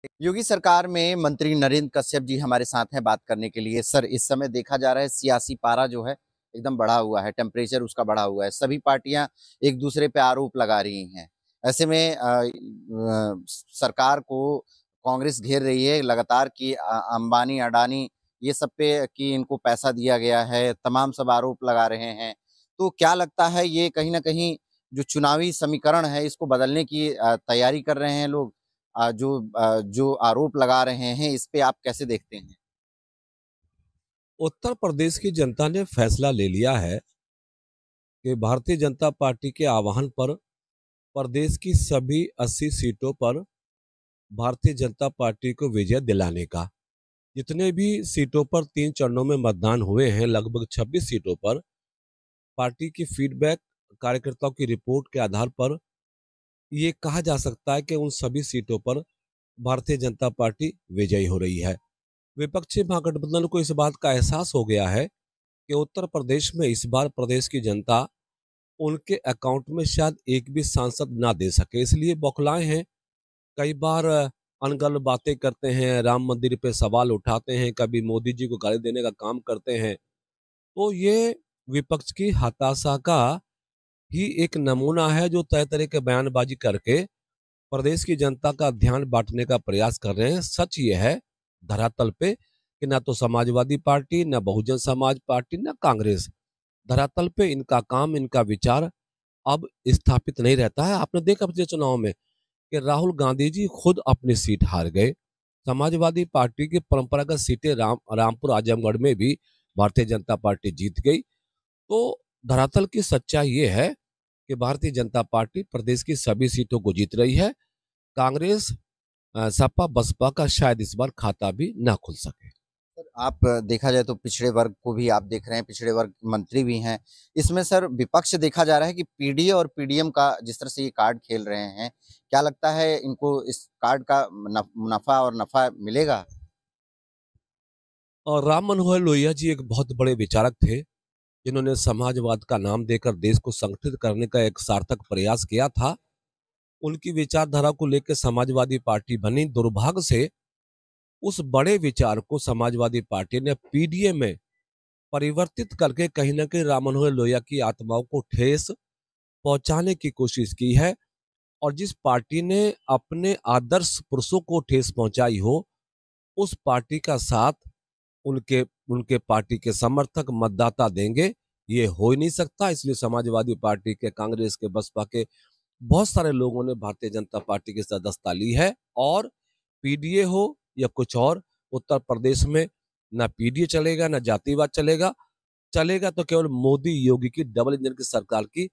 योगी सरकार में मंत्री नरेंद्र कश्यप जी हमारे साथ हैं बात करने के लिए। सर, इस समय देखा जा रहा है सियासी पारा जो है एकदम बढ़ा हुआ है, टेम्परेचर उसका बढ़ा हुआ है। सभी पार्टियां एक दूसरे पे आरोप लगा रही हैं। ऐसे में सरकार को कांग्रेस घेर रही है लगातार कि अंबानी अडानी ये सब पे कि इनको पैसा दिया गया है, तमाम सब आरोप लगा रहे हैं। तो क्या लगता है ये कहीं ना कहीं जो चुनावी समीकरण है इसको बदलने की तैयारी कर रहे हैं लोग? जो आरोप लगा रहे हैं, इस पे आप कैसे देखते हैं? उत्तर प्रदेश की जनता ने फैसला ले लिया है कि भारतीय जनता पार्टी के आह्वान पर प्रदेश की सभी 80 सीटों पर भारतीय जनता पार्टी को विजय दिलाने का। जितने भी सीटों पर 3 चरणों में मतदान हुए हैं, लगभग 26 सीटों पर पार्टी की फीडबैक, कार्यकर्ताओं की रिपोर्ट के आधार पर ये कहा जा सकता है कि उन सभी सीटों पर भारतीय जनता पार्टी विजयी हो रही है। विपक्षी महागठबंधन को इस बात का एहसास हो गया है कि उत्तर प्रदेश में इस बार प्रदेश की जनता उनके अकाउंट में शायद एक भी सांसद ना दे सके, इसलिए बौखलाए हैं। कई बार अनगढ़ बातें करते हैं, राम मंदिर पे सवाल उठाते हैं, कभी मोदी जी को गाली देने का काम करते हैं। तो ये विपक्ष की हताशा का ही एक नमूना है, जो तरह तरह के बयानबाजी करके प्रदेश की जनता का ध्यान बांटने का प्रयास कर रहे हैं। सच ये है धरातल पे कि ना तो समाजवादी पार्टी, ना बहुजन समाज पार्टी, ना कांग्रेस, धरातल पे इनका काम, इनका विचार अब स्थापित नहीं रहता है। आपने देखा पिछले चुनाव में कि राहुल गांधी जी खुद अपनी सीट हार गए। समाजवादी पार्टी की परंपरागत सीटें रामपुर आजमगढ़ में भी भारतीय जनता पार्टी जीत गई। तो धरातल की सच्चाई ये है कि भारतीय जनता पार्टी प्रदेश की सभी सीटों को जीत रही है। कांग्रेस, सपा बसपा का शायद इस बार खाता भी ना खुल सके। सर, आप देखा जाए तो पिछड़े वर्ग को भी आप देख रहे हैं, पिछड़े वर्ग मंत्री भी हैं। इसमें सर विपक्ष देखा जा रहा है कि पीडीए और पीडीएम का जिस तरह से ये कार्ड खेल रहे हैं, क्या लगता है इनको इस कार्ड का मुनाफा और नफा मिलेगा? और राम मनोहर लोहिया जी एक बहुत बड़े विचारक थे, जिन्होंने समाजवाद का नाम देकर देश को संगठित करने का एक सार्थक प्रयास किया था। उनकी विचारधारा को लेकर समाजवादी पार्टी बनी। दुर्भाग्य से उस बड़े विचार को समाजवादी पार्टी ने पीडीए में परिवर्तित करके कहीं ना कहीं राम मनोहर लोहिया की आत्माओं को ठेस पहुंचाने की कोशिश की है। और जिस पार्टी ने अपने आदर्श पुरुषों को ठेस पहुंचाई हो, उस पार्टी का साथ उनके उनके पार्टी के समर्थक मतदाता देंगे, ये हो ही नहीं सकता। इसलिए समाजवादी पार्टी के, कांग्रेस के, बसपा के बहुत सारे लोगों ने भारतीय जनता पार्टी की सदस्यता ली है। और पीडीए हो या कुछ और, उत्तर प्रदेश में ना पीडीए चलेगा, ना जातिवाद चलेगा। चलेगा तो केवल मोदी योगी की डबल इंजन की सरकार की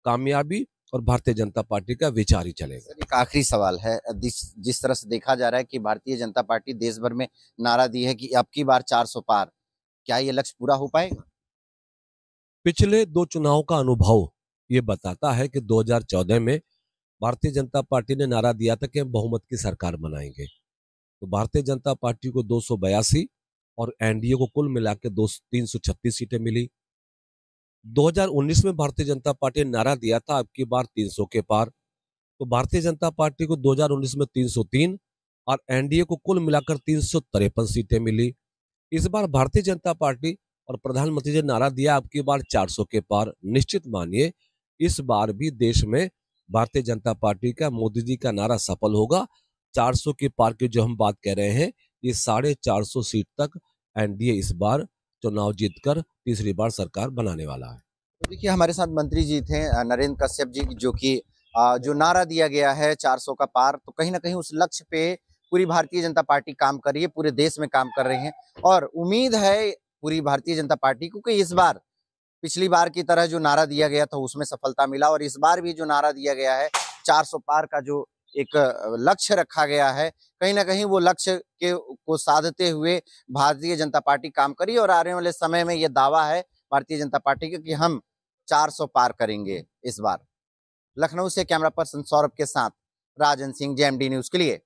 कामयाबी और भारतीय जनता पार्टी का विचार ही चलेगा। सर, एक आखिरी सवाल है। जिस जिस तरह से देखा जा रहा है कि भारतीय जनता पार्टी देश भर में नारा दी है कि अब की बार 400 पार, क्या ये लक्ष्य पूरा हो पाएगा? पिछले 2 चुनाव का अनुभव ये बताता है कि 2014 में भारतीय जनता पार्टी ने नारा दिया था कि हम बहुमत की सरकार बनाएंगे। तो भारतीय जनता पार्टी को 282 और एनडीए को कुल मिला के 336 सीटें मिली। 2019 में भारतीय जनता पार्टी ने नारा दिया था अब की बार 300 के पार। तो भारतीय जनता पार्टी को 2019 में 303 और एनडीए को कुल मिलाकर 353 सीटें मिली। इस बार भारतीय जनता पार्टी और प्रधानमंत्री जी ने नारा दिया अब की बार 400 के पार। निश्चित मानिए इस बार भी देश में भारतीय जनता पार्टी का, मोदी जी का नारा सफल होगा। 400 के पार की जो हम बात कह रहे हैं, ये 450 सीट तक एनडीए इस बार चुनाव जीतकर तीसरी बार सरकार बनाने वाला है। तो देखिए हमारे साथ मंत्री जी थे नरेंद्र कश्यप जी, जो कि जो नारा दिया गया है 400 का पार, तो कहीं ना कहीं उस लक्ष्य पे पूरी भारतीय जनता पार्टी काम कर रही है, पूरे देश में काम कर रहे हैं। और उम्मीद है पूरी भारतीय जनता पार्टी को कि इस बार पिछली बार की तरह जो नारा दिया गया था उसमें सफलता मिला, और इस बार भी जो नारा दिया गया है 400 पार का जो एक लक्ष्य रखा गया है, कहीं ना कहीं वो लक्ष्य के को साधते हुए भारतीय जनता पार्टी काम करी। और आने वाले समय में ये दावा है भारतीय जनता पार्टी का कि हम 400 पार करेंगे इस बार। लखनऊ से कैमरा पर्सन सौरभ के साथ राजन सिंह, जेएमडी न्यूज के लिए।